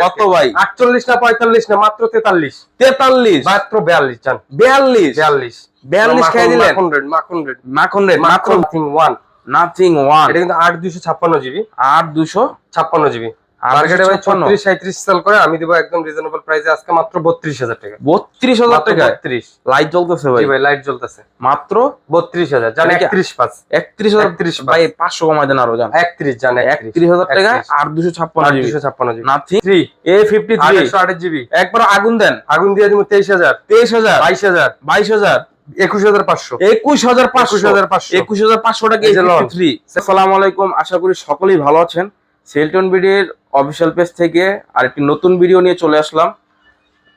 কত ভাই? 48 না 45 না, মাত্র 43। 43 মাত্র 42 জান। 42 42 42 খেয়ে দিলেন। মাখন রেড মাত্র নাথিং ওয়ান। এটা কিন্তু 8256 জিবি। 8256 জিবি। মার্কেটে ভাই 36 37 সেল করে, আমি দিব একদম রিজনেবল প্রাইসে আজকে মাত্র 32000 টাকা। 32000 টাকা? 32। লাইট জ্বলতেছে ভাই? জি ভাই লাইট জ্বলতেছে। মাত্র 32000 জান। 31 31000 ভাই 500 কমাই দেন আরো জান। 31 জান। 31000 টাকা 8256 GB. 8256 GB. Nothing A53 828 GB. একবার আগুন দেন। আগুন দিয়ে দিব 23000 23000 22000 22000 21500 21500 টাকা A53। আসসালামু আলাইকুম, আশা করি সকলেই ভালো আছেন। সেলটন বিডির অফিসিয়াল পেজ থেকে আরেকটি নতুন ভিডিও নিয়ে চলে আসলাম।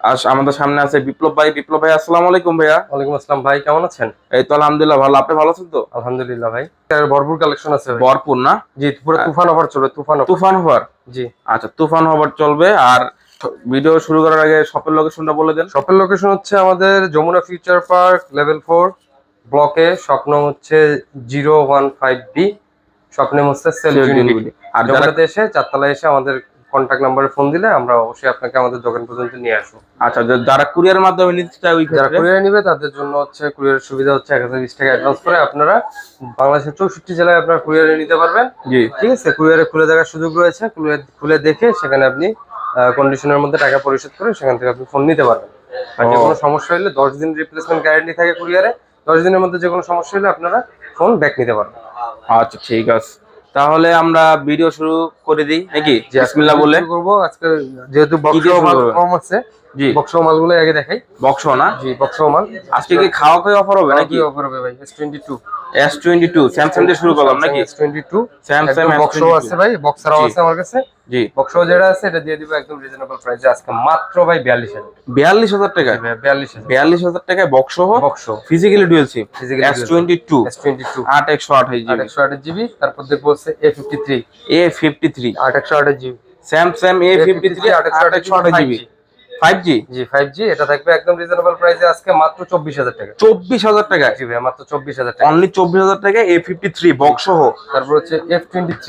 আজ আমাদের সামনে আছে বিপ্লব ভাই। বিপ্লব ভাই আসসালামু আলাইকুম ভাইয়া। ওয়ালাইকুম আসসালাম ভাই, কেমন আছেন? এই তো আলহামদুলিল্লাহ ভালো, আপনি ভালো আছেন তো? আলহামদুলিল্লাহ ভাই। ভরপুর কালেকশন আছে ভাই। ভরপুর না? জি, পুরো তুফান অফার চলবে। তুফান অফার? জি আচ্ছা, তুফান অফার চলবে। আর ভিডিও শুরু করার আগে শপের লোকেশনটা বলে দেন। শপের লোকেশন হচ্ছে আমাদের যমুনা ফিউচার পার্ক লেভেল 4 ব্লকে, শপ নং হচ্ছে 015B, শপ নেম হচ্ছে সেলটন বিডি। আর যমুনাতে এসে চারতলায় এসে আমাদের কন্টাক্ট নম্বরে ফোন দিলে আমরা অবশ্যই আপনাকে আমাদের দোকান পর্যন্ত নিয়ে আসবো। আচ্ছা, যারা কুরিয়ারের মাধ্যমে নিতে চায়, ওই যারা কুরিয়ার নিবে তাদের জন্য হচ্ছে কুরিয়ারের সুবিধা হচ্ছে 1020 টাকা অ্যাডভান্স করে আপনারা বাংলাদেশের 64 জেলায় আপনারা কুরিয়ারে নিতে পারবেন। জি ঠিক আছে, কুরিয়ারে খুলে দেখার সুযোগ রয়েছে। খুলে দেখে সেখানে আপনি কন্ডিশনের মধ্যে টাকা পরিশোধ করে সেখান থেকে আপনি ফোন নিতে পারবেন। আর যে কোনো সমস্যা হলে 10 দিন রিপ্লেসমেন্ট গ্যারান্টি থাকে কুরিয়ারে। 10 দিনের মধ্যে যে কোনো সমস্যা হলে আপনারা ফোন ব্যাক নিতে পারবেন। আচ্ছা ঠিক আছে, তাহলে আমরা ভিডিও শুরু করে দিই নাকি? বিসমিল্লাহ বলে করব। আজকে যেহেতু বক্স মাল কম আছে, জি বক্স মালগুলো আগে দেখাই। বক্স না? জি বক্স মাল। আজকে কি খাওয়া অফার হবে নাকি? অফার হবে ভাই। S22 স্যামসাং দিয়ে শুরু করলাম নাকি? S22 স্যামসাং বক্স আছে ভাই, বক্সারও আছে আমার কাছে। জি বক্স যেটা আছে এটা দিয়ে দিব একদম রিজনেবল প্রাইসে আজকে মাত্র ভাই 42000। 42000 টাকা? 42000 টাকায় box physically dual SIM S22 828 GB. তারপর দেখবো হচ্ছে A53 828 GB. Samsung A53 828 GB 5G। জি 5G এটা থাকবে একদম রিজনেবল প্রাইসে আজকে মাত্র 24000 টাকা। 24000 টাকা? জি ভাই মাত্র 24000 টাকা। অনলি 24000 টাকা A53 বক্স সহ। তারপর হচ্ছে F23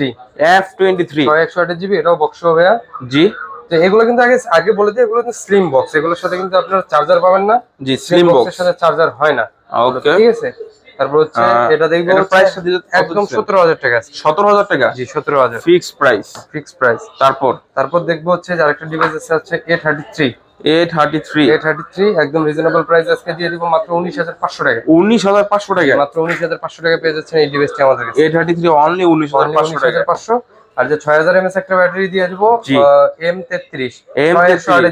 128 জিবি, এটাও বক্স ভাইয়া। জি, তো এগুলো কিন্তু আগে বলে দিই, এগুলো কিন্তু স্লিম বক্স, এগুলোর সাথে কিন্তু আপনারা চার্জার পাবেন না। জি স্লিম বক্সের সাথে চার্জার হয় না। ওকে ঠিক আছে। তারপর হচ্ছে এটা দেখবো প্রাইসটা দিলে একদম 17000 টাকা। 17000 টাকা? জি 17000 ফিক্স প্রাইস। তারপর দেখবো হচ্ছে আরেকটা ডিভাইস আছে হচ্ছে A33 একদম রিজনেবল প্রাইস আজকে দিয়ে দিব মাত্র 19500 টাকা। 19500 টাকা? মাত্র 19500 টাকা পেয়ে যাচ্ছেন এই ডিভাইসটি আমাদের কাছে। A33 অনলি 19500 টাকা। 19500। আর যে 6000 mAh একটা ব্যাটারি দিয়ে দিব M33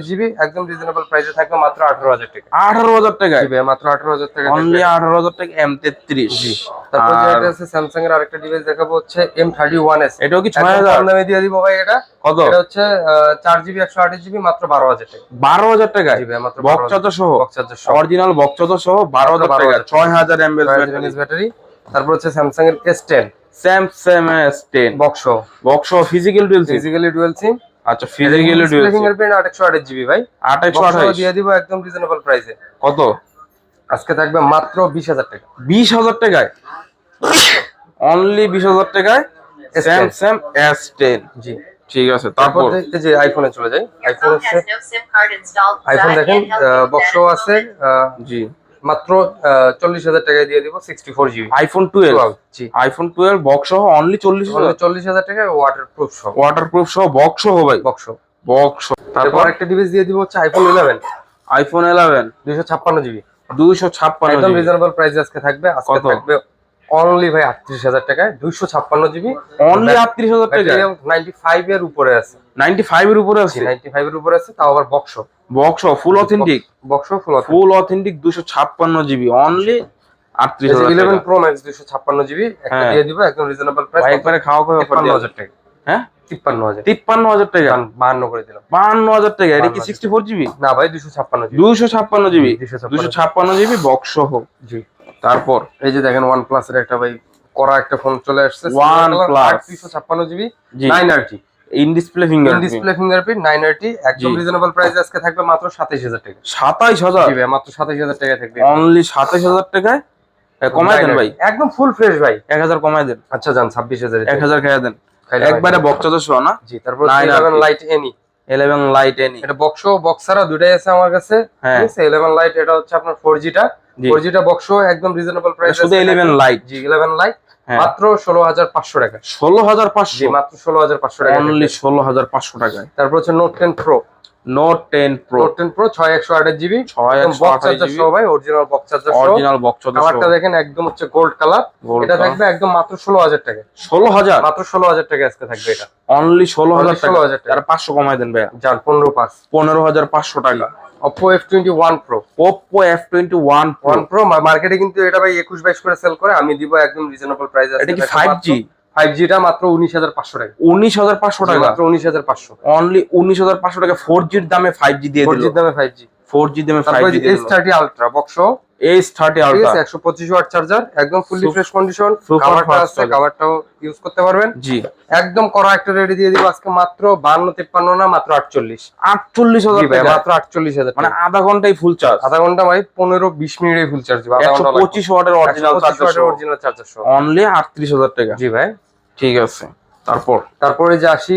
জিবি, একদম রিজনেবল প্রাইসে থাকবে মাত্র 18000 টাকা। 18000 টাকা? জি ভাই মাত্র 18000 টাকা। অনলি 18000 টাকা M33। জি। তারপর যেটা আছে স্যামসাং এর আরেকটা ডিভাইস দেখাবো হচ্ছে M31s। এটাও কি 6000 দামে দিয়ে দিব ভাই। এটা কত? এটা হচ্ছে 4GB 128 জিবি মাত্র 12000 টাকা। 12000 টাকা? জি ভাই মাত্র বক্স চার্জার সহ? অরিজিনাল বক্স চার্জার সহ 12000 টাকা। 6000 mAh ব্যাটারি। তারপর হচ্ছে স্যামসাং এর S10 S10 box physical dual SIM. আচ্ছা physically dual SIM. Fingerprint 828 GB ভাই। 828 দিয়ে দিব একদম রিজনেবল প্রাইসে। কত? আজকে থাকবে মাত্র 20000 টাকা। 20000 টাকায়? অনলি 20000 টাকায় স্যামসাং S10। জি ঠিক আছে। তারপর এই যে আইফোনে চলে যাই। আইফোন হচ্ছে আইফোন দেখেন বক্সও আছে। জি মাত্র 40000 টাকায় দিয়ে দিব 64 জিবি আইফোন 12। জি আইফোন 12 বক্স সহ অনলি 40000 টাকায় ওয়াটারপ্রুফ সহ বক্স সহ ভাই। বক্স। তারপর একটা ডিভাইস দিয়ে দিব হচ্ছে আইফোন 11 256 জিবি 256 একদম রিজনেবল প্রাইস আজকে থাকবে। আজকে থাকবে অনলি ভাই 38000 টাকায় 256 জিবি। অনলি 38000 টাকা? 95 এর উপরে আছে। 95 এর উপরে আছে? 95 এর উপরে আছে, তাও আবার বক্স ফুল অথেন্টিক। ফুল অথেন্টিক 256 জিবি অনলি 38000 টাকা। 11 প্রো ম্যাক্স 256 জিবি একটা দিয়ে দিব একদম রিজনেবল প্রাইস। একবারে খাওয়া অফার 53000 টাকা। হ্যাঁ 53000 টাকা? 52 করে দিলাম। 52000 টাকা? এটা কি 64 জিবি? না ভাই 256 জিবি 256 জিবি বক্স সহ। জি। তারপর এই যে দেখেন OnePlus এর একটা ভাই করা একটা ফোন চলে আসছে। OnePlus 256 GB 9RT in display fingerprint 9RT একদম রিজনেবল প্রাইস আজকে থাকবে মাত্র 27000 টাকা। 27000? জি ভাই মাত্র 27000 টাকা থাকবে। অনলি 27000 টাকায় কমায় দেন ভাই। একদম ফুল ফ্রেশ ভাই। 1000 কমায় দেন। আচ্ছা জান 26000 1000 খাইয়া দেন একবারে বক্স চার্জার সহ না? জি। তারপর 11 লাইট এনি 11 লাইট এনি। এটা বক্সারা দুটাই আছে আমার কাছে, হ্যাঁ। ঠিক আছে। 11 লাইট এটা হচ্ছে আপনার 4G টা, জি। 4G টা বক্স একদম রিজনেবল প্রাইস, শুধু 11 লাইট। জি 11 লাইট হ্যাঁ। মাত্র 16,500 টাকা। 16,500? জি মাত্র 16,500 টাকা, অনলি 16,500 টাকায়। তারপর হচ্ছে note 10 pro, note 10 pro, note 10 pro 6128 GB, 6128 box charger সহ ভাই, অরিজিনাল বক্স চার্জার সহ, অরিজিনাল বক্স চার্জার সহ। কালারটা দেখেন একদম হচ্ছে গোল্ড কালার। Gold এটা color। থাকবে একদম মাত্র 16,000 টাকা। 16,000? মাত্র 16,000 টাকা আজকে থাকবে এটা, অনলি 16,000 টাকা। 16,000 টাকা। আর 500 কমায় দেন ভাইয়া। যান 15,500। 15,500 টাকা। Oppo F21 Pro, Oppo F21 Pro। 1 Pro মার্কেটে কিন্তু এটা ভাই 21-22 করে সেল করে, আমি দিব একদম রিজনেবল প্রাইস আছে। এটা কি 5G? 5G টা মাত্র 19,500 টাকা। 19,500 টাকা? মাত্র 19,500। অনলি 19,500 টাকা 4G এর দামে 5G দিয়ে দিল। 4G এর দামে 5G। 4G দামে তারপর 5G দিয়ে দিল। S30 Ultra বক্স, S30 ঠিক Ultra। আছে, 125 ওয়াট চার্জার, একদম ফুললি ফ্রেশ কন্ডিশন, super কভারটা fast আছে, charger। কভারটাও ইউজ করতে পারবেন। জি। একদম করা একটা রেডি দিয়ে দিব আজকে মাত্র 52-53 না, মাত্র 48। 48,000 জি ভাই, টাকা? মাত্র 48,000 মানে টাকা। আধা ঘন্টায় ফুল চার্জ? আধা ঘন্টা ভাই 15-20 মিনিটে ফুল চার্জ, আধা ঘন্টা লাগবে। 125 ওয়াটের অরিজিনাল চার্জার। অরিজিনাল চার্জার সহ অনলি 38,000 টাকা। জি ভাই। ঠিক আছে, তারপরে যে আসি,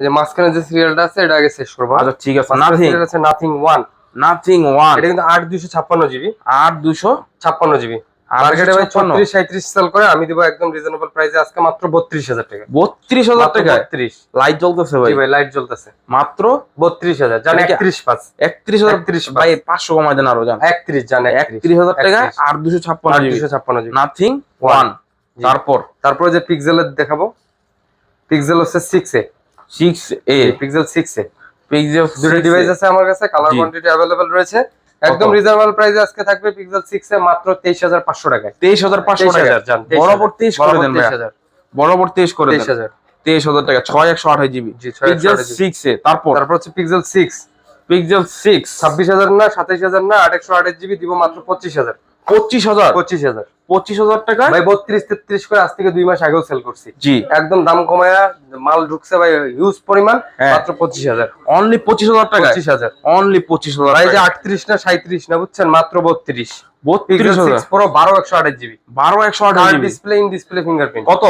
যে মাঝখানে যে সিরিয়ালটা আছে এটা আগে শেষ করবো। আচ্ছা ঠিক আছে। নাথিং আছে, নাথিং 1। নাথিং 1 এটা কিন্তু 8,256 জিবি, 8,256 জিবি। মার্কেটে ভাই 36-37 সেল করে, আমি দিব একদম রিজনেবল প্রাইসে আজকে মাত্র 32,000 টাকা। 32,000 টাকা? 32। লাইট জ্বলতেছে ভাই? জি ভাই, লাইট জ্বলতেছে। মাত্র 32,000 জান, 31.5। 31,000 ভাই, 500 কমাই দেন আরো জান। 31 জান, 31,000 টাকা 8,256 জিবি 8,256 জিবি। নাথিং 1। তারপর যে পিক্সেলের দেখাবো, পিক্সেল হচ্ছে 6A। 6A, pixel 6A। Pixel দুটো ডিভাইস আছে আমার কাছে, কালার জি। কোয়ান্টিটি अवेलेबल রয়েছে। একদম রিজনেবল প্রাইসে আজকে থাকবে পিক্সেল 6A মাত্র 23,500 টাকায়। 23,500 টাকা? 23,000 জান, বরাবর 23 করে দেন ভাই। 23,000। বরাবর 23 করে দেন। 23,000। 23,000 টাকা 6128 জিবি জি, পিক্সেল 6128 6A। তারপর হচ্ছে পিক্সেল 6। পিক্সেল 6 26,000 না, 27,000 না, 828 জিবি দিব মাত্র 25,000। 25,000? 25,000 25,000 টাকা ভাই, 32-33 করে আজ থেকে 2 মাস আগেও সেল করছি। জি। একদম দাম কমায়া মাল ঢুকছে ভাই, হিউজ পরিমাণ, হ্যাঁ। মাত্র 25,000। অনলি 25,000 টাকা? 25,000। অনলি 25,000 ভাই যে টাকা? 38 না 37 না, বুঝছেন, মাত্র 32। 32,000? 6 Pro 12/128 GB, 12/128 GB display in display fingerprint. কত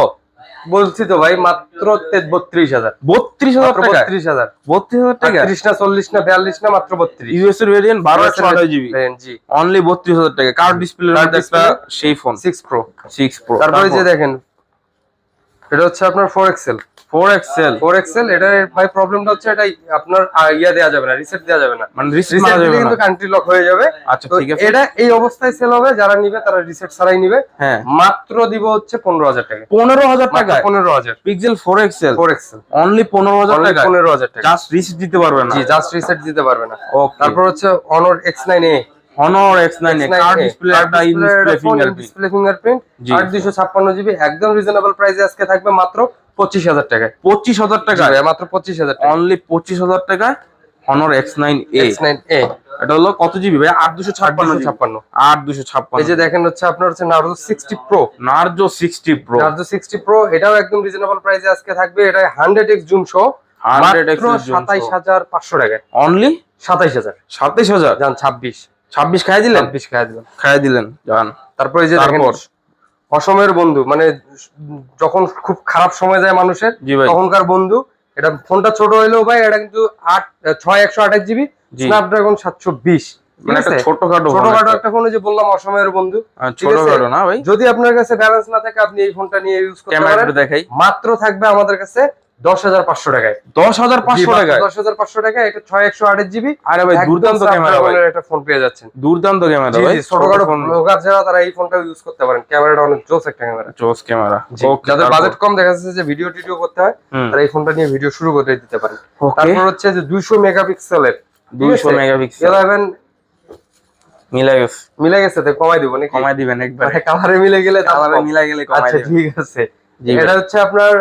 বলছি তো ভাই, মাত্র 32,000। 32,000 টাকা? 32,000। 32,000 টাকা? 30 না 40 না 42 না, মাত্র 32। ইউএস এর ভেরিয়েন্ট 12/128 জিবি জি। অনলি 32,000 টাকা। কার্ড ডিসপ্লের Curved মধ্যে একটা display, সেই ফোন 6 Pro। 6 প্রো। তারপরে যে দেখেন, এটা হচ্ছে আপনার 4XL। 4XL 4XL এটার ভাই প্রবলেমটা হচ্ছে, এটা আপনার ইয়া দেওয়া যাবে না, রিসেট দেওয়া যাবে না। মানে রিসেট রিসেট মারা দিলে যাবে কিন্তু না? কান্ট্রি লক হয়ে যাবে। আচ্ছা তো ঠিক আছে। এটা এই অবস্থায় সেল হবে, যারা নিবে তারা রিসেট ছাড়াই নিবে। হ্যাঁ। মাত্র দিব হচ্ছে 15,000 টাকা। 15,000 টাকা? 15,000। পিক্সেল 4XL 4XL অনলি 15,000 টাকা? 15,000 টাকা। জাস্ট রিসিট দিতে পারবে না? জি, জাস্ট রিসেট দিতে পারবে না। ওকে। তারপর হচ্ছে Honor X9A। Honor X9 এ কার্ড ডিসপ্লে একটা in display fingerprint. Display fingerprint, G. 8,256 GB, একদম রিজনেবল প্রাইসে আজকে থাকবে মাত্র 25,000 টাকায়। 25,000 টাকা? জি ভাই, মাত্র 25,000 টাকা। অনলি 25,000 টাকা Honor X9A। X9A এটা হলো কত জিবি ভাই? 8,256 জিবি। 8,256। 8,256। এই যে দেখেন হচ্ছে আপনার হচ্ছে Narzo 60 Pro। Narzo 60 Pro। Narzo 60 Pro এটাও একদম রিজনেবল প্রাইসে আজকে থাকবে। এটা 100x জুম সহ 100x মাত্র জুম সহ। 27,500 টাকায়। অনলি 27,000। 27,000? জান 26। 26 খাই দিলেন? 26 খাইয়া দিলাম। খাই দিলেন জান। তারপর এই যে দেখেন তারপর? অসময়ের বন্ধু, মানে যখন খুব খারাপ সময় যায় মানুষের, জি ভাই। তখনকার বন্ধু। এটা ফোনটা ছোট হইলেও ভাই, এটা কিন্তু 6128 জিবি, জি। স্ন্যাপড্রাগন 720। মানে একটা ছোটখাটো ফোন ছোটখাটো একটা। একটা ফোন, যে বললাম অসময়ের বন্ধু। ঠিক আছে? ছোটখাটো না ভাই? যদি আপনার কাছে ব্যালেন্স না থাকে, আপনি এই ফোনটা নিয়ে ইউজ করতে ক্যামেরা পারেন। একটু দেখাই। মাত্র থাকবে আমাদের কাছে 10,500 টাকায়। 10,500 টাকায়? 10,500 টাকায় এটা 6128 জিবি। আরে ভাই দুর্দান্ত ক্যামেরা ভাই। একটা ফোন পেয়ে যাচ্ছেন। দুর্দান্ত ক্যামেরা জি ভাই। জি, ছোটখাটো ব্লগার যারা, তারা এই ফোনটা ইউজ করতে পারেন। ক্যামেরাটা অনেক জোস একটা ক্যামেরা। জোস ক্যামেরা। ওকে। যাদের বাজেট কম, দেখা যাচ্ছে যে ভিডিও টিডিও করতে হয়, তারা এই ফোনটা নিয়ে ভিডিও শুরু করে দিতে পারেন। ওকে। তারপর হচ্ছে যে 200 মেগাপিক্সেলের 200 মেগাপিক্সেল 11 মিলে গেছে। মিলে গেছে, তো কমাই দিব নাকি? কমাই দিবেন একবার। কালারে মিলে গেলে, কালারে মিলে গেলে কমাই আচ্ছা দিবেন। ঠিক আছে। জি ভাই। এটা হচ্ছে আপনার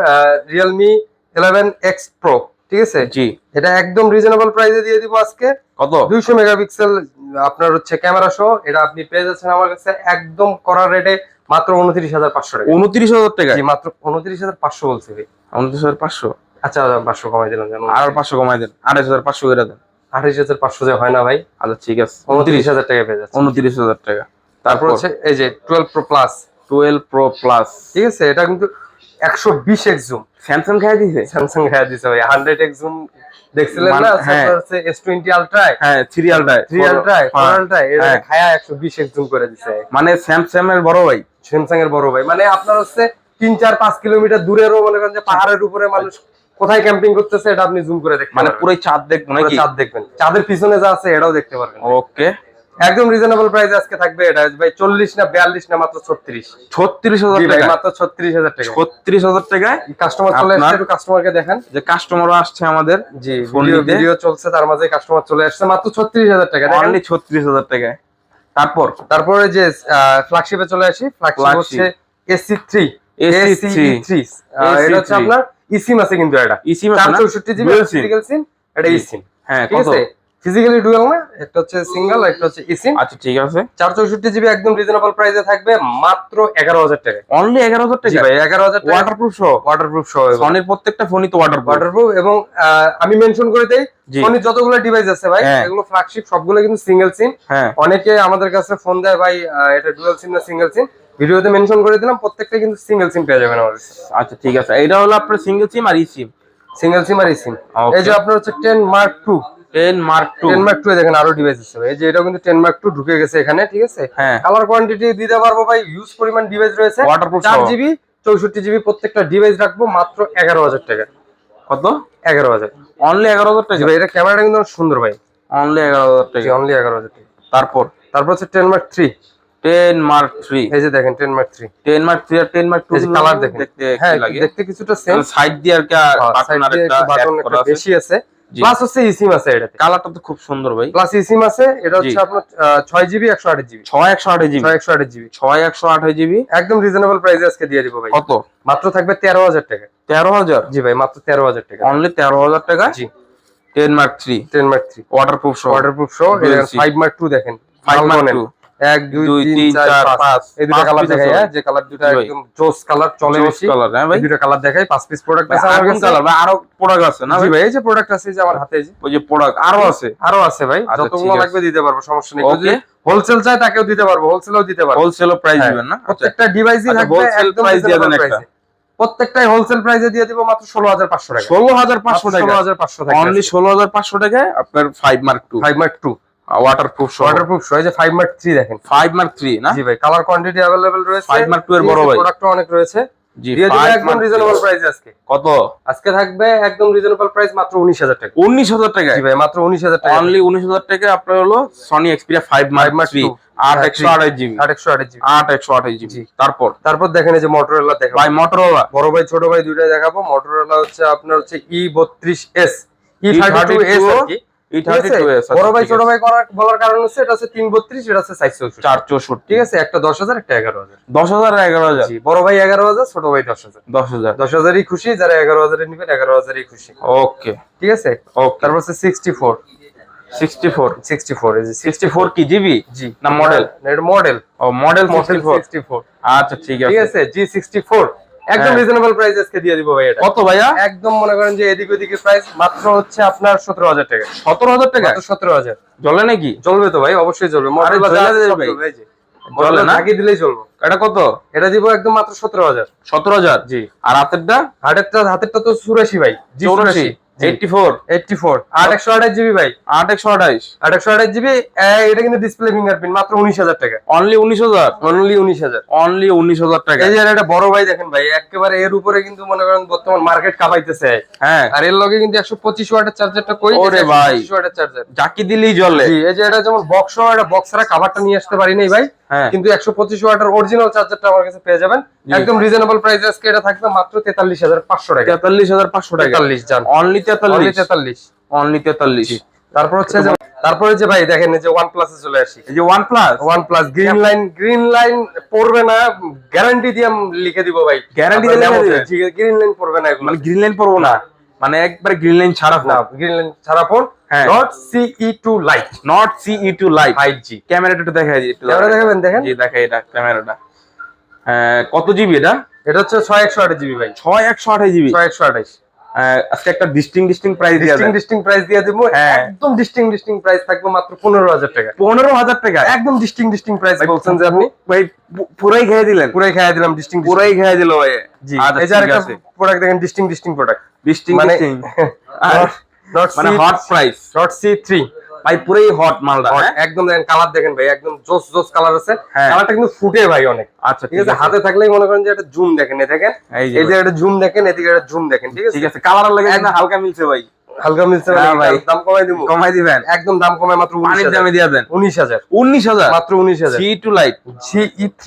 Realme 11X Pro, ঠিক আছে? জি। এটা একদম রিজনেবল প্রাইসে দিয়ে দিব আজকে। কত? 200 মেগাপিক্সেল আপনার হচ্ছে ক্যামেরা সহ। এটা আপনি পেয়ে যাচ্ছেন আমার কাছে একদম করার রেটে মাত্র 29,500 টাকা। 29,000 টাকা? জি, মাত্র 29,500 বলছি ভাই। 29,500? আচ্ছা 500 কমাই দিলাম জানো। আর 500 কমাই দেন। 28,500 করে দেন। 28,500 যে হয় না ভাই। আচ্ছা ঠিক আছে। 29,000 টাকা পেয়ে যাচ্ছে। 29,000 টাকা। তারপর হচ্ছে এই যে 12 Pro Plus, 12 Pro Plus। ঠিক আছে? এটা কিন্তু 120x জুম। স্যামসাং খেয়ে দিছে, স্যামসাং হ্যাঁ দিছে ভাই। 100x জুম দেখছিলেন না? হ্যাঁ হচ্ছে S20 আলট্রা, হ্যাঁ 3 আলট্রা 3 আলট্রা, 4 আলট্রা এর খায়া 120x জুম করে দিছে। মানে স্যামসাং এর বড় ভাই, স্যামসাং এর বড় ভাই। মানে আপনার হচ্ছে 3-4-5 কিলোমিটার দূরেরও মনে করেন যে পাহাড়ের উপরে মানুষ কোথায় ক্যাম্পিং করতেছে এটা আপনি জুম করে দেখতে মানে পারবেন। পুরো চাঁদ দেখবো নাকি? চাঁদ দেখবেন, চাঁদের পিছনে যা আছে এটাও দেখতে পারবেন। ওকে, একদম রিজনেবল প্রাইসে আজকে থাকবে এটা ভাই। 40 না 42 না মাত্র 36। 36,000 জি ভাই, টাকা, মাত্র 36,000 টাকা। 36,000 টাকায় কাস্টমার চলে আসছে, একটু কাস্টমারকে দেখান। যে কাস্টমারও আসছে আমাদের। জি, ভিডিও চলছে, তার মাঝে কাস্টমার চলে আসছে। মাত্র 36,000 টাকা, অনলি 36,000 টাকায়। তারপরে যে ফ্ল্যাগশিপে চলে আসি। ফ্ল্যাগশিপ হচ্ছে AC3, এটা হচ্ছে আপনার ইসিম আছে, কিন্তু এটা ইসিম 464 জিবি ফিজিক্যাল সিম, এটা ইসিম। হ্যাঁ, ঠিক আছে, ফিজিক্যালি ডুয়াল না, একটা হচ্ছে সিঙ্গেল, একটা হচ্ছে ইসিম। আচ্ছা ঠিক আছে, 464 জিবি একদম রিজনেবল প্রাইসে থাকবে মাত্র 11,000 টাকা। অনলি 11,000 টাকা ভাই, 11,000 টাকা। ওয়াটারপ্রুফ সহ সনির প্রত্যেকটা ফোনই তো ওয়াটারপ্রুফ। এবং আমি মেনশন করে দেই, সনির যতগুলো ডিভাইস আছে ভাই, এগুলো ফ্ল্যাগশিপ সবগুলো কিন্তু সিঙ্গেল সিম। অনেকে আমাদের কাছে ফোন দেয় ভাই এটা ডুয়াল সিম না সিঙ্গেল সিম, ভিডিওতে মেনশন করে দিলাম, প্রত্যেকটা কিন্তু সিঙ্গেল সিম পেয়ে যাবেন আমার কাছে। আচ্ছা ঠিক আছে, এটা হলো আপনার সিঙ্গেল সিম আর ইসিম। সিঙ্গেল সিম আর ইসিম। এই যে আপনার হচ্ছে 10 Mark II, 10 Mark II দেখেন আরো ডিভাইস আছে। এই যে এটাও কিন্তু 10 Mark II ঢুকে গেছে এখানে। ঠিক আছে, কালার কোয়ান্টিটি দিতে পারবো ভাই, হিউজ পরিমাণ ডিভাইস রয়েছে। 4GB 64GB প্রত্যেকটা ডিভাইস রাখবো মাত্র 11,000 টাকা। কত? 11,000, অনলি 11,000 টাকা ভাই। এটা ক্যামেরাটা কিন্তু সুন্দর ভাই। অনলি 11,000 টাকা, অনলি 11,000 টাকা। তারপর হচ্ছে 10 Mark III। 10 Mark III, এই যে দেখেন 10 Mark III। 10 Mark III আর 10 Mark II কালার দেখেন, দেখতে হ্যাঁ কি লাগে? দেখতে কিছুটা সেম। সাইড দিয়ে আর কি বাটন একটা বেশি আছে, প্লাস হচ্ছে ইসিম আছে। এটাতে কালারটা তো খুব সুন্দর ভাই, প্লাস ইসিম আছে। এটা হচ্ছে আপনার 6GB 128GB, 128GB একদম রিজনেবল প্রাইসে আজকে দিয়ে দিব ভাই। কত? মাত্র থাকবে 13,000 টাকা। 13,000? জি ভাই, মাত্র 13,000 টাকা, অনলি 13,000 টাকা। জি। 10 Mark III waterproof show. 5 Mark II দেখেন, 5 Mark II 1 2 3 4 5 এই দুটো কালার দেখাই। যে কালার দুটো একদম জোস কালার, চলে বেশি কালার। হ্যাঁ ভাই, এই দুটো কালার দেখাই। 5 পিস প্রোডাক্ট আছে আমার কাছে। কালার ভাই, আরো প্রোডাক্ট আছে না? জি ভাই, এই যে প্রোডাক্ট আছে যে আমার হাতে, ওই যে প্রোডাক্ট আরো আছে ভাই। যতগুলো লাগবে দিতে পারবো, সমস্যা নেই। যদি ওকে, হোলসেল চাই তাকেও দিতে পারবো, হোলসেলও দিতে পারবো। হোলসেলও প্রাইস দিবেন না? প্রত্যেকটা ডিভাইসই থাকবে একদম প্রাইস দিয়ে দেন রিজনেবল একটা। প্রাইসে। প্রত্যেকটাই হোলসেল প্রাইসে দিয়ে দিব মাত্র 16,500 টাকা। 16,500 টাকা, 16,500 টাকা, অনলি 16,500 টাকায় আপনার 5 Mark II ওয়াটারপ্রুফ শো। এই যে 5 Mark III দেখেন, 5 Mark III না? জি ভাই, কালার কোয়ান্টিটি अवेलेबल রয়েছে। 5 Mark II এর বড় ভাই, প্রোডাক্টও অনেক রয়েছে। জি, দিয়ে দিব একদম রিজনেবল প্রাইসে আজকে। কত? আজকে থাকবে একদম রিজনেবল প্রাইস মাত্র 19,000 টাকা। 19,000 টাকা? জি ভাই, মাত্র 19,000 টাকা, অনলি 19,000 টাকা আপনার হলো Sony Xperia 5 Mark III 8/128GB। 8/128GB। তারপর দেখেন এই যে মোটরোলা দেখেন ভাই, মোটরোলা বড় ভাই ছোট ভাই দুইটাই দেখাবো। মোটরোলা হচ্ছে আপনার হচ্ছে E32s, E32s আর কি। E32s বড় ভাই ছোট ভাই বলার কারণ হচ্ছে এটা হচ্ছে 332, এটা হচ্ছে 464। ঠিক আছে, একটা 10,000, একটা 11,000। 10,000 আর 11,000? জি, বড় ভাই 11,000, ছোট ভাই 10,000। 10,000ই খুশি, যারা 11,000 নিবেন 11,000ই খুশি। ওকে, ঠিক আছে। তারপর হচ্ছে 64 এই যে 64 কি জিবি? জি না মডেল? এটা মডেল। ও মডেল 64। আচ্ছা ঠিক আছে, G64 একদম রিজনেবল প্রাইস আজকে দিয়ে দিব ভাই। এটা কত ভাইয়া? একদম মনে করেন যে এদিক ওদিকের প্রাইস মাত্র হচ্ছে আপনার 17,000 টাকা। 17,000 টাকা? 17,000। জ্বলে নাকি? চলবে তো ভাই, অবশ্যই চলবে। আরে জ্বলে ভাই, জ্বলে না, আগে দিলেই চলবে। এটা কত? এটা দিব একদম মাত্র 17,000। 17,000? জি। আর হাতেরটা তো 84 ভাই, 84 84 8/128GB ভাই, 8/128 এটা কিন্তু ডিসপ্লে ফিঙ্গারপ্রিন্ট, মাত্র 19,000 টাকা। অনলি 19,000? অনলি 19,000। অনলি 19,000 টাকা। এই যে এটা বড় ভাই দেখেন ভাই, একেবারে এর উপরে কিন্তু মনে করেন বর্তমান মার্কেট কাঁপাইতেছে। হ্যাঁ, আর এর লগে কিন্তু 125 ওয়াটের চার্জারটা কই? ওরে ভাই, 125 ওয়াটের চার্জার জাকি দিলেই জ্বলে। জি, এই যে এটা যেমন বক্স, এটা বক্সরা কভারটা নিয়ে আসতে পারি নাই ভাই, কিন্তু 125 ওয়াটের অরিজিনাল চার্জারটা আমার কাছে পেয়ে যাবেন একদম রিজনেবল প্রাইসে। আজকে এটা থাকবে মাত্র 43,500 টাকা। 43,500 টাকা? 43 জান, অনলি 43? অনলি 43। তারপরে যে ভাই দেখেন এই যে OnePlus এ চলে আসি। এই যে OnePlus গ্রিন লাইন পড়বে না, গ্যারান্টি দিয়ে লিখে দিব ভাই। গ্যারান্টি দিয়ে গ্রিন লাইন পড়বে না, এগুলো মানে গ্রিন লাইন পড়বো না, মানে একবার গ্রিন লাইন ছাড়া ফোন। গ্রিন লাইন ছাড়া phone. Not CE2 light 5G। ক্যামেরাটা একটু দেখাই দিই, ক্যামেরা দেখাবেন? দেখেন, জি দেখাই এটা ক্যামেরাটা। কত জিবি এটা? এটা হচ্ছে 6/128GB ভাই। 6/128GB? 6/128। আজকে একটা ডিস্টিং প্রাইস দিয়ে দেন। ডিস্টিং প্রাইস দিয়ে দেবো, হ্যাঁ। একদম ডিস্টিং প্রাইস থাকবে মাত্র 15,000 টাকা। 15,000 টাকা একদম ডিস্টিং প্রাইস বলছেন যে আপনি, ভাই পুরাই খেয়ে দিলেন। পুরাই খাইয়া দিলাম ডিস্টিং। পুরাই খেয়ে দিল ভাই। জি, আচ্ছা, এই যে ঠিক আরেকটা আছে। প্রোডাক্ট দেখেন, ডিস্টিং প্রোডাক্ট, ডিস্টিং মানে আর নট মানে হট প্রাইস নট C3 ভাই, পুরাই হট মালটা। হ্যাঁ? একদম দেখেন, কালার দেখেন ভাই, একদম জোস কালার আছে। হ্যাঁ। কালারটা কিন্তু ফুটে ভাই অনেক। আচ্ছা, ঠিক আছে, হাতে থাকলেই মনে করেন যে একটা জুম দেখেন, এই দেখেন, এই যে এই যে একটা জুম দেখেন, এদিকে একটা জুম দেখেন। ঠিক আছে, ঠিক আছে, কালার লাগে না, হালকা মিলছে ভাই। হালকা মিলছে হ্যাঁ ভাই। দাম কমাই দিব, কমাই দিবেন, একদম দাম কমায় মাত্র পানির দামে দিয়ে দেন। 19,000, 19,000 মাত্র 19,000। C2 light, CE3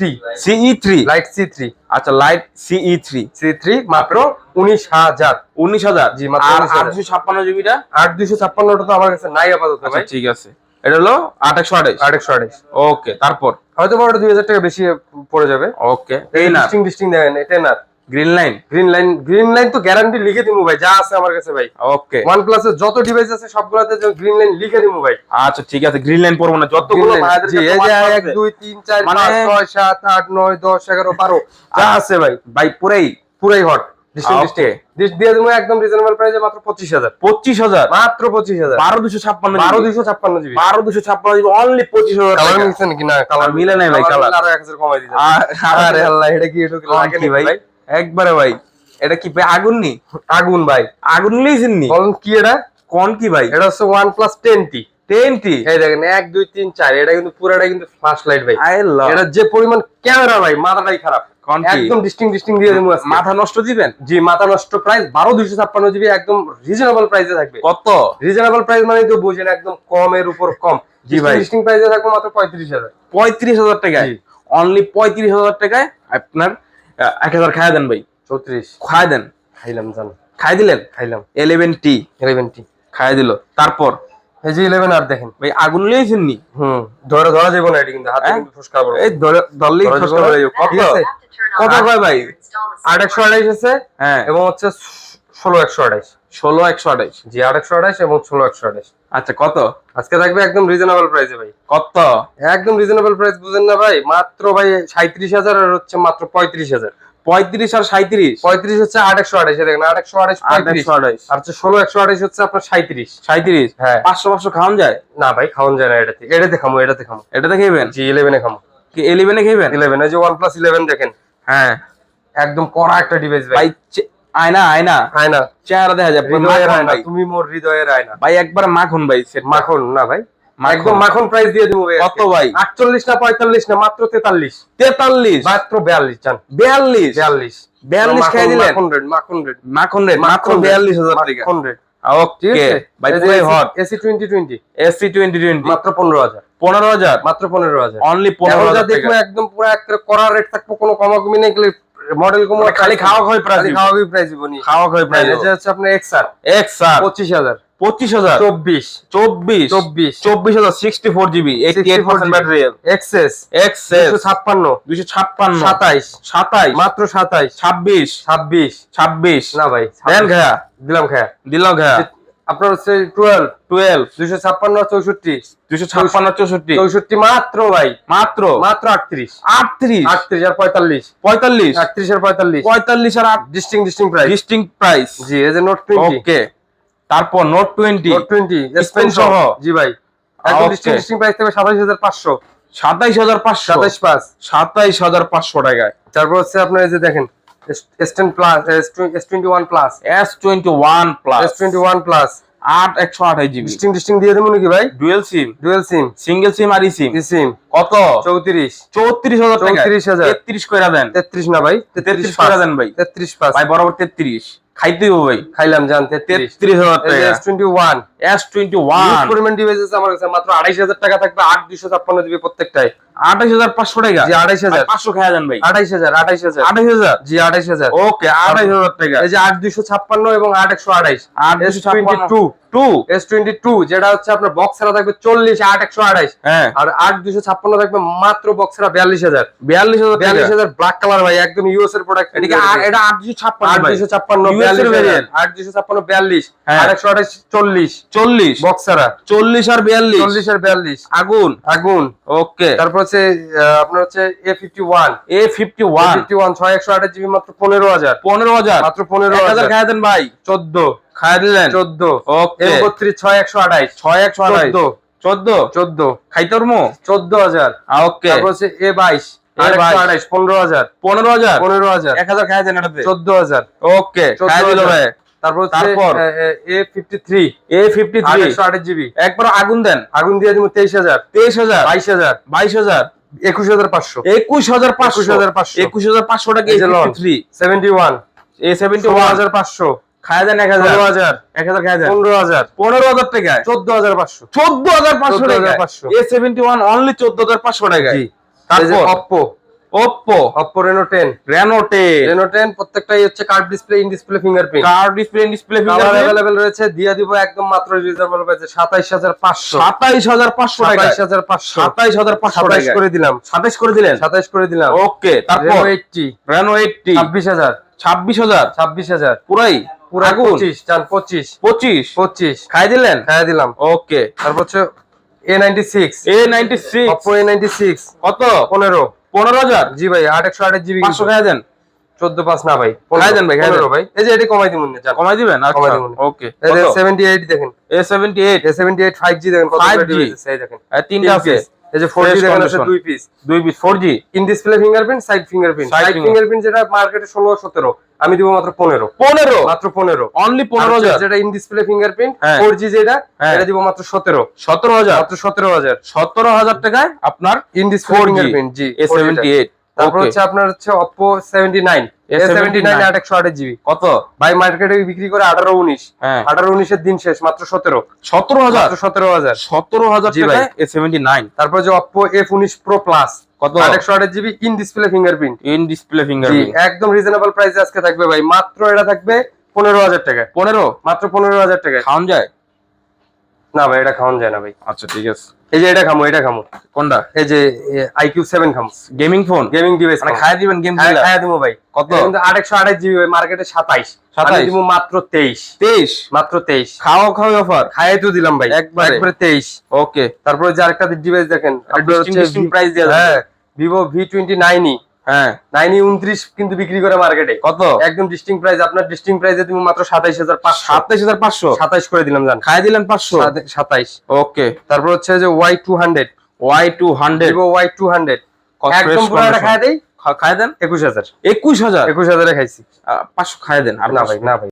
light C3 আচ্ছা লাইট CE3 মাত্র 19,000। 19,000 জি, মাত্র আর 19,000 856 জিবিটা 8,256টা তো আমার কাছে নাই আপাতত আচ্ছা ভাই। ঠিক আছে, এটা হলো 828। 828 ওকে, তারপর হয়তো বা ওটা 2,000 টাকা বেশি পড়ে যাবে। ওকে, এই না ডিস্টিং দেখেন, এটা না গ্রিন লাইন। গ্রিন লাইন তো গ্যারান্টি লিখে দিমু ভাই, যা আছে আমার কাছে ভাই। ওকে, OnePlus এর যত ডিভাইস আছে সবগুলোতে গ্রিন লাইন লিখে দিমু ভাই। আচ্ছা ঠিক আছে, গ্রিন লাইন পড়বো না, যতগুলো ভাইদের জি, কাছে এই যে OnePlus 1 2 3 4 মানে 5 6 7 8 9 10 11 12 যা আছে ভাই, ভাই পুরাই পুরাই হট। ডিস্টিং ওকে, দিয়ে দিমু একদম রিজনেবল প্রাইসে মাত্র 25,000। 25,000 মাত্র 25,000। 12,256 12,256 জিবি। 12,256 জিবি অনলি 25,000 কালার টাকা। মিলছে নাকি? না, কালার মিলে নাই ভাই, কালার আরো 1000 কমাই দিতে। আরে আরে আল্লাহ, এটা কি একটু লাগে কি নাকি ভাই, ভাই? একবারে ভাই, এটা কি ভাই আগুন নি? আগুন ভাই, আগুন লিয়েছেন নি? বলেন কি এটা? কোন কি ভাই? এটা হচ্ছে OnePlus 10T। 10T এই দেখেন 1 2 3 4, এটা কিন্তু পুরোটা কিন্তু ফ্ল্যাশ লাইট ভাই। আই লাভ এটা যে পরিমাণ ক্যামেরা ভাই, মাথাটাই খারাপ। কোন কি? একদম ডিস্টিং দিয়ে দেবো আজকে। মাথা নষ্ট দিবেন? জি, মাথা নষ্ট প্রাইস 12,256 জিবি, একদম রিজনেবল প্রাইসে থাকবে। কত? রিজনেবল প্রাইস মানে তো বুঝেন, একদম কমের উপর কম। জি ভাই। ডিস্টিং প্রাইসে থাকবে মাত্র 35,000। 35,000 টাকায়, জি। অনলি 35,000 টাকায় আপনার 1,000 খায় দেন ভাই, 34 খায় দেন। খাইলাম জান, খাই দিলেন? খাইলাম। 11T 11T খাই দিল। তারপর এই যে 11 আর দেখেন ভাই আগুন লিয়েছেন নি? ধরা যাবে না, এটা কিন্তু হাতে হ্যাঁ? কিন্তু ফসকা পড়বে। এই ধরলেই ধরা ফসকা যাবে না। হয়ে যাবে। কত ঠিক আছে, কত কয় ভাই? 8,128 আছে, হ্যাঁ, এবং হচ্ছে 16,128। 16,128। জি, 8,128 এবং 16,128। আচ্ছা কত? আজকে থাকবে একদম রিজনেবল প্রাইসে ভাই। কত? একদম রিজনেবল প্রাইস, বুঝেন না ভাই? মাত্র ভাই 37,000 আর হচ্ছে মাত্র 35,000। 35 আর 37? 35 হচ্ছে 8,128, দেখেন 8,128 35, 828 আর হচ্ছে 16,128 হচ্ছে আপনার 37। 37 হ্যাঁ। 500 খাওয়ান যায়? না ভাই, খাওয়ান যায় না। এটাতে খামো। এটাতে খাইবেন? জি, 11 এ খামো। কি 11 এ খাইবেন? 11, এই যে OnePlus 11 দেখেন, হ্যাঁ একদম কড়া একটা ডিভাইস ভাই। ভাই, আয়না আয়না, চেহারা দেখা যায় পুরো হৃদয়ের মাখন আয়না, ভাই। তুমি মোর হৃদয়ের আয়না ভাই একবার মাখন ভাই, সেট মাখন না ভাই, মাখন। একদম মাখন প্রাইস দিয়ে দেবো ভাই। কত ভাই? 48 না 45 না, মাত্র 43। 43 মাত্র 42 জান। 42 42 খাই দিলেন? মাখন রেট মাখন রেট মাত্র 42,000 টাকা। মাখন রেট। ওকে ভাই, পুরো হট। AC 2020 SC 2020 মাত্র 15,000। 15,000 মাত্র 15,000। অনলি এখন যা 15,000 দেখবো টাকা। একদম পুরো একটা কড়া রেট থাকবো, কোনো কমাকমি নেই। মডেল কম, মানে খালি খাওয়া খাওয়াই প্রাইস খালি দিব। খাওয়া প্রাইস দিব নি। খাওয়া খাওয়াই প্রাইস এই যে হচ্ছে আপনার XR XR 25,000। 25,000 24 24,000 64 GB 88% battery. XS XS 256 256 27 27 মাত্র 27 26 26 না ভাই, দেন খায়া দিলাম খায়া। দিল খায়া। আপনার হচ্ছে 12 12 256 64 256 64 64 মাত্র ভাই, মাত্র 38 38 38 আর 45 45 38 আর 45 45 আর 8 ডিস্টিং প্রাইস। Distinct price. জি, এই যে নোট 20। ওকে, তারপর নোট 20 নোট 20 স্পেন স্পেন সহ। সহ। জি ভাই, একদম Okay. ডিস্টিং প্রাইস থেকে 27,500। 27,500 27,500। 27,500 টাকায়। তারপর হচ্ছে আপনার এই যে দেখেন S10 plus, S21 plus, S21 plus S21 plus 8 GB distinct দিয়ে দেবো নাকি ভাই? Dual SIM, dual SIM, single SIM আর সিম। সিম কত? 34 34,000 টাকা। 34,000 33 কইরা দেন। 33 না ভাই, 33 কইরা দেন ভাই। 33 পাস ভাই বরাবর 33 খাইতে হবে ভাই। খাইলাম জান। 33 33,000 এই যে টাকা। S21 S21 পরিমাণ ডিভাইস আছে আমার কাছে, মাত্র 28,000 টাকা থাকবে। 8,256 জিবি প্রত্যেকটাই। 28,500 টাকা। জি, 28,000 500 খায়া দেন ভাই। 28,000 28,000 জি, 28,000। ওকে 28,000 টাকা। এই যে 8,256 এবং 8,128 8,256 S22 যেটা হচ্ছে আপনার বক্সেরা থাকবে 40 8128, হ্যাঁ আর 8256 থাকবে মাত্র বক্সেরা 42000। 42000 ব্ল্যাক কালার ভাই, একদম ইউএস এর প্রোডাক্ট। এদিকে এটা 856 ভাই 856 US এর variant। 856 42, হ্যাঁ। 8128 40 40 বক্সেরা 40 আর 42 40 আর 42 আগুন। ওকে তারপর হচ্ছে আপনার হচ্ছে A51 A51 6128 জিবি মাত্র 15000 মাত্র 1000 15000। খায় দেন ভাই 14 খায় দিলেন 14 ওকে M32 6128 6128 14 খাইতরমো 14000। ওকে তারপর হচ্ছে A22 128 15000 15000 1000 খায় দেন এটাতে 14000। ওকে খায় দিল ভাই। তারপর হচ্ছে তারপর A53 A53 128 জিবি একবার আগুন দেন আগুন দিয়ে দিব 23000 23000 22000 22000 21500 21500 21500 টাকা এই যে লঞ্চ। A53 71 A71 16500 খায় দেন 1000 1000 খায় দেন 15000 15000 টাকায় 14500 14500 টাকা 14500 A71 অনলি 14500 টাকায়। জি। তারপর Oppo Oppo Reno 10 Reno 10 Reno 10 প্রত্যেকটাই হচ্ছে curve display, in display fingerprint, car display colour fingerprint available রয়েছে। দিয়ে দিব একদম মাত্র রিজনেবল প্রাইসে 27500 27500 টাকা 27500 27500 টাকা 27 করে দিলাম 27 করে দিলেন 27 করে দিলাম। ওকে তারপর Reno 80 Reno 80 26000 26000 পুরাই পুরো আগুন 25 চান 25 25 খাই দিলেন খাইয়া দিলাম। ওকে তারপর হচ্ছে A96 A96 Oppo A96 কত 15 15000 জি ভাই 8128 জিবি 500 খাই দেন 14 না ভাই খাই দেন ভাই, খাই দেন। 15 ভাই। এই যে এটি কমাই দিমুন না জান, কমাই দিবেন কমাই আচ্ছা দিবেন। ওকে এই যে 78 দেখেন, A78 A78 5G দেখেন কত 5G রেডি হয়েছে এই দেখেন। তিনটা আছে এই যে 4G Fresh দেখেন আছে condition। 2 piece, 2 piece 4G in display fingerprint, side fingerprint. Side side finger- fingerprint যেটা মার্কেটে 16 17, আমি দিব মাত্র 15 মাত্র 15। অনলি আর 15000 যেটা ইন ডিসপ্লে ফিঙ্গারপ্রিন্ট হ্যাঁ। 4G যেটা, হ্যাঁ। এটা দিব মাত্র 17 17000 মাত্র 17000 17000 টাকায় আপনার in display 4G fingerprint. G A78 তারপর ওকে হচ্ছে আপনার হচ্ছে Oppo 79 A79 8128 জিবি কত ভাই মার্কেটে বিক্রি করে 18 19, হ্যাঁ 18 19 এর দিন শেষ মাত্র 17 17000 মাত্র 17000। 17000 জি ভাই। টাকায় A79 তারপর যে Oppo F19 Pro Plus কত 128 GB in display fingerprint. In display G fingerprint একদম রিজনেবল প্রাইসে আজকে থাকবে ভাই, মাত্র এটা থাকবে 15000 টাকা, 15 মাত্র 15000 টাকা। খাওন যায় না ভাই এটা খাওয়ান যায় না ভাই। আচ্ছা ঠিক আছে এই যে এটা খামো কোনটা এই যে IQ7 খামো, গেমিং ফোন গেমিং ডিভাইস মানে খায় দিবেন গেম খেলা খাইয়া দিমু ভাই। কত কিন্তু 828 জিবি ভাই মার্কেটে 27, আমি 27 দিমু মাত্র 23 মাত্র 23। খাওয়া অফার খাইয়ে তো দিলাম ভাই একবারে। 23। ওকে তারপরে যে আরেকটা ডিভাইস দেখেন আপনার হচ্ছে প্রাইস দিয়ে দেন হ্যাঁ Vivo V29 হ্যাঁ 29 কিন্তু বিক্রি করে মার্কেটে কত একদম ডিস্টিং প্রাইস। আপনার ডিস্টিং প্রাইসে তুমি মাত্র 27500 27500 27 করে দিলাম জান, খায় দিলেন 500 27। ওকে তারপর হচ্ছে যে Y200 Y200 Vivo Y200 একদম fresh পুরোটা condition। খায় দেই খায় দেন 21000 21000 21000 এ খাইছি। 500 খায় দেন আর না ভাই না ভাই